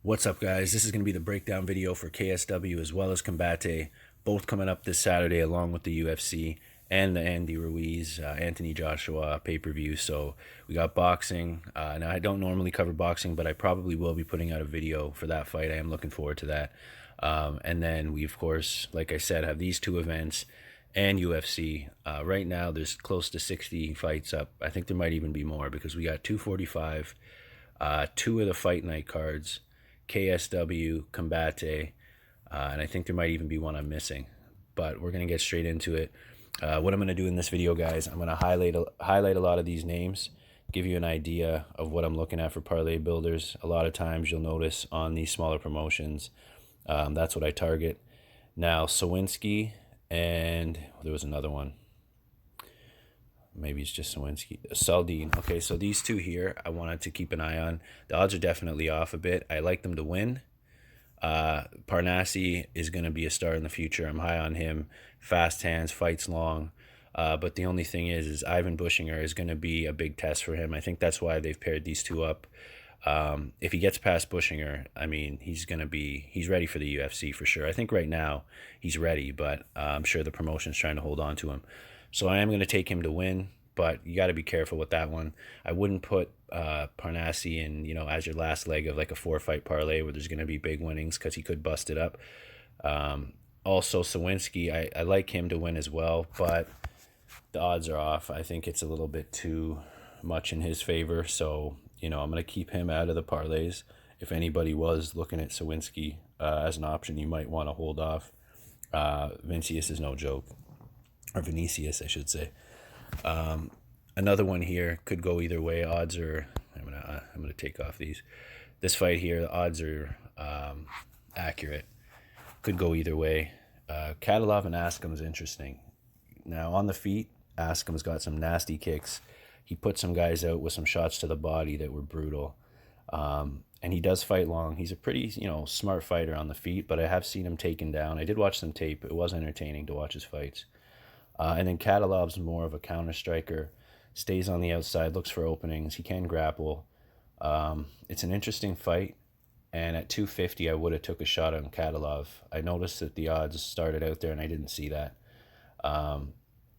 What's up, guys? This is going to be the breakdown video for KSW as well as Combate, both coming up this Saturday along with the UFC and the Andy Ruiz, Anthony Joshua pay-per-view. So we got boxing. Now, I don't normally cover boxing, but I probably will be putting out a video for that fight. I am looking forward to that. And then we, of course, like I said, have these two events and UFC. Right now, there's close to 60 fights up. I think there might even be more because we got 245, two of the fight night cards, KSW, Combate, and I think there might even be one I'm missing. But we're going to get straight into it. What I'm going to do in this video, guys, I'm going to highlight a lot of these names, give you an idea of what I'm looking at for parlay builders. A lot of times you'll notice on these smaller promotions, that's what I target. Now, Sawinski, and there was another one. Maybe it's just Sawinski. Saldin. Okay, so these two here, I wanted to keep an eye on. The odds are definitely off a bit. I like them to win. Parnassi is going to be a star in the future. I'm high on him. Fast hands, fights long. But the only thing is Ivan Bushinger is going to be a big test for him. I think that's why they've paired these two up. If he gets past Bushinger, I mean, he's ready for the UFC for sure. I think right now he's ready, but I'm sure the promotion's trying to hold on to him. So I am going to take him to win, but you got to be careful with that one. I wouldn't put Parnassi in, as your last leg of like a 4-fight parlay where there's going to be big winnings because he could bust it up. Also, Sawinski, I like him to win as well, but the odds are off. I think it's a little bit too much in his favor. So, I'm going to keep him out of the parlays. If anybody was looking at Sawinski as an option, you might want to hold off. Vinicius is no joke. Or Vinicius, I should say. Another one here could go either way. Odds are, I'm gonna take off these. This fight here, the odds are accurate. Could go either way. Khadilov and Askham is interesting. Now on the feet, Askham's got some nasty kicks. He put some guys out with some shots to the body that were brutal. And he does fight long. He's a pretty, smart fighter on the feet, but I have seen him taken down. I did watch some tape. It was entertaining to watch his fights. And then Khadilov's more of a counter striker, stays on the outside, looks for openings. He can grapple. It's an interesting fight. And at 250, I would have took a shot on Khadilov. I noticed that the odds started out there, and I didn't see that.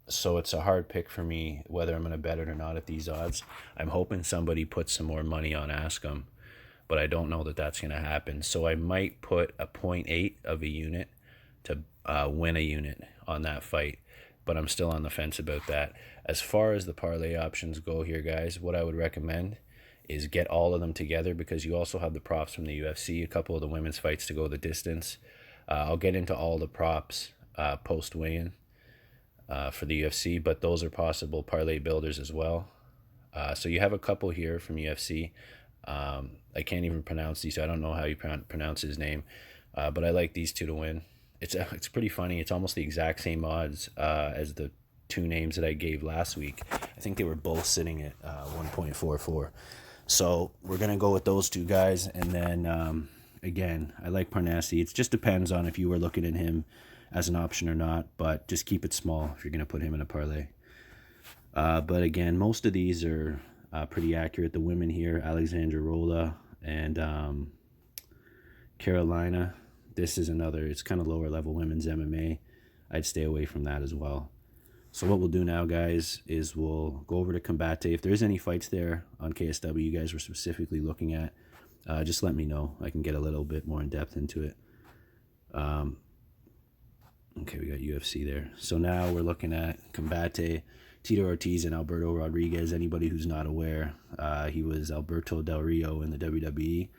So it's a hard pick for me whether I'm going to bet it or not at these odds. I'm hoping somebody puts some more money on Askham, but I don't know that that's going to happen. So I might put a 0.8 of a unit to win a unit on that fight. But I'm still on the fence about that. As far as the parlay options go here, guys, what I would recommend is get all of them together because you also have the props from the UFC, a couple of the women's fights to go the distance. I'll get into all the props post-weigh-in for the UFC, but those are possible parlay builders as well. So you have a couple here from UFC. I can't even pronounce these, so I don't know how you pronounce his name, but I like these two to win. It's pretty funny. It's almost the exact same odds as the two names that I gave last week. I think they were both sitting at 1.44. So we're going to go with those two guys. And then, again, I like Parnassi. It just depends on if you were looking at him as an option or not. But just keep it small if you're going to put him in a parlay. But, again, most of these are pretty accurate. The women here, Alexandra Rolla and Carolina. This is another, it's kind of lower level women's MMA. I'd stay away from that as well. So what we'll do now, guys, is we'll go over to Combate. If there's any fights there on KSW you guys were specifically looking at, just let me know. I can get a little bit more in depth into it. Okay, we got UFC there. So now we're looking at Combate, Tito Ortiz and Alberto Rodriguez. Anybody who's not aware, he was Alberto Del Rio in the WWE.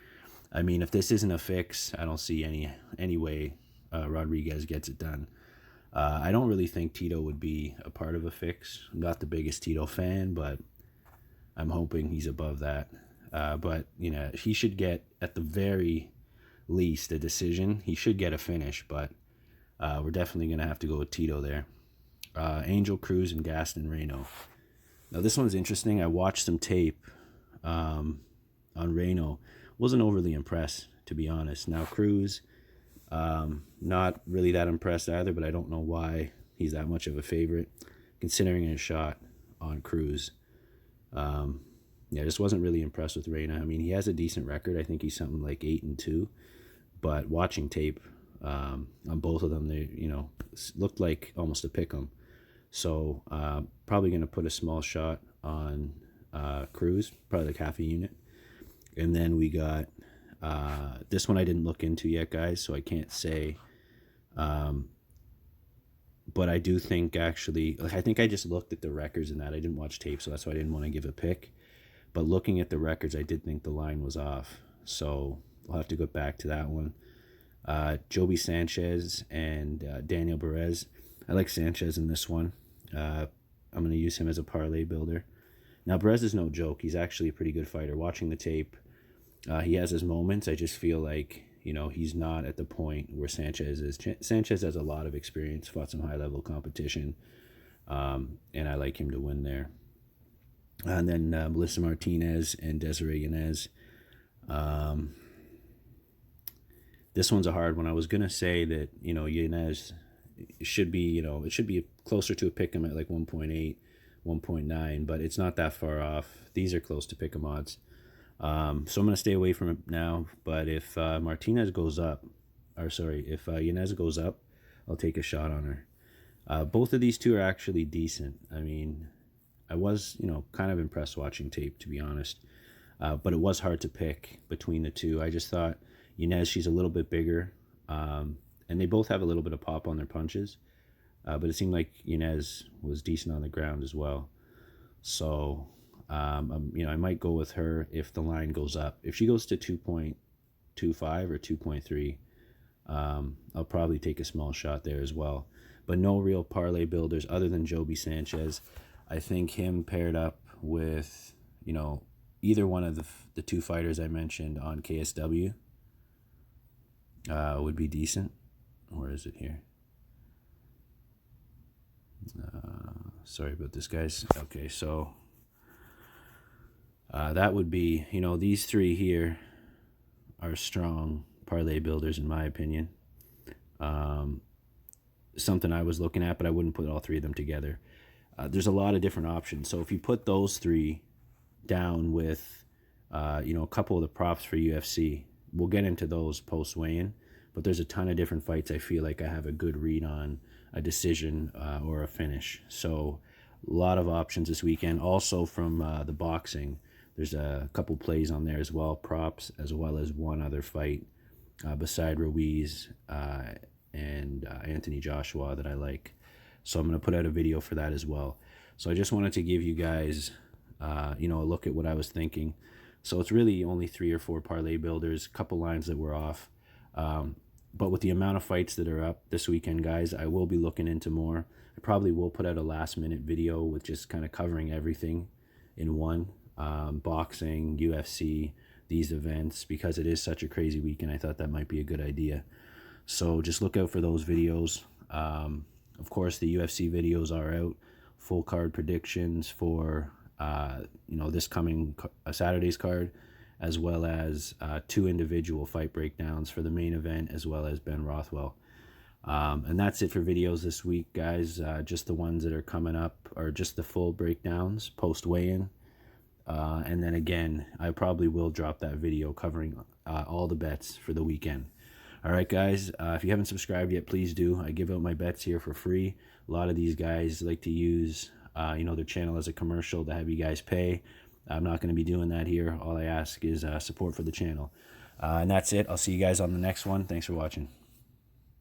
I mean, if this isn't a fix, I don't see any way Rodriguez gets it done. I don't really think Tito would be a part of a fix. I'm not the biggest Tito fan, but I'm hoping he's above that. But, he should get, at the very least, a decision. He should get a finish, but we're definitely going to have to go with Tito there. Angel Cruz and Gaston Reno. Now, this one's interesting. I watched some tape on Reno. Wasn't overly impressed, to be honest. Now, Cruz, not really that impressed either, but I don't know why he's that much of a favorite, considering a shot on Cruz. yeah, just wasn't really impressed with Reyna. I mean, he has a decent record. I think he's something like 8-2, but watching tape on both of them, they looked like almost a pick 'em. So probably going to put a small shot on Cruz, probably like half a unit. And then we got this one I didn't look into yet, guys, so I can't say. But I do think actually, like I think I just looked at the records and that. I didn't watch tape, so that's why I didn't want to give a pick. But looking at the records, I did think the line was off. So I'll have to go back to that one. Joby Sanchez and Daniel Perez. I like Sanchez in this one. I'm going to use him as a parlay builder. Now, Perez is no joke. He's actually a pretty good fighter. Watching the tape, he has his moments. I just feel like, he's not at the point where Sanchez is. Sanchez has a lot of experience, fought some high-level competition, and I like him to win there. And then Melissa Martinez and Desiree Yanez. This one's a hard one. I was going to say that, Yanez should be, it should be closer to a pick'em at like 1.8, 1.9, but it's not that far off. These are close to pick'em odds. So I'm going to stay away from it now, but if Martinez goes up, if Yanez goes up, I'll take a shot on her. Both of these two are actually decent. I mean, I was, kind of impressed watching tape, to be honest. But it was hard to pick between the two. I just thought Yanez, she's a little bit bigger, and they both have a little bit of pop on their punches. But it seemed like Yanez was decent on the ground as well. So, I might go with her if the line goes up. If she goes to 2.25 or 2.3, I'll probably take a small shot there as well. But no real parlay builders other than Joby Sanchez. I think him paired up with, either one of the two fighters I mentioned on KSW would be decent. Where is it here? Sorry about this, guys. Okay, so that would be, these three here are strong parlay builders in my opinion. Something I was looking at, but I wouldn't put all three of them together. There's a lot of different options. So if you put those three down with, a couple of the props for UFC, we'll get into those post weigh-in. But there's a ton of different fights I feel like I have a good read on, a decision or a finish. So a lot of options this weekend. Also from the boxing, there's a couple plays on there as well, props, as well as one other fight beside Ruiz and Anthony Joshua that I like. So I'm going to put out a video for that as well. So I just wanted to give you guys, a look at what I was thinking. So it's really only 3 or 4 parlay builders, a couple lines that were off. But with the amount of fights that are up this weekend, guys, I will be looking into more. I probably will put out a last-minute video with just kind of covering everything in one. Boxing, UFC, these events, because it is such a crazy weekend. I thought that might be a good idea. So just look out for those videos. Of course, the UFC videos are out. Full card predictions for, this coming Saturday's card, as well as 2 individual fight breakdowns for the main event, as well as Ben Rothwell. And that's it for videos this week, guys. Just the ones that are coming up are just the full breakdowns post weigh-in. And then again, I probably will drop that video covering all the bets for the weekend. All right, guys, if you haven't subscribed yet, please do. I give out my bets here for free. A lot of these guys like to use, their channel as a commercial to have you guys pay. I'm not going to be doing that here. All I ask is support for the channel. And that's it. I'll see you guys on the next one. Thanks for watching.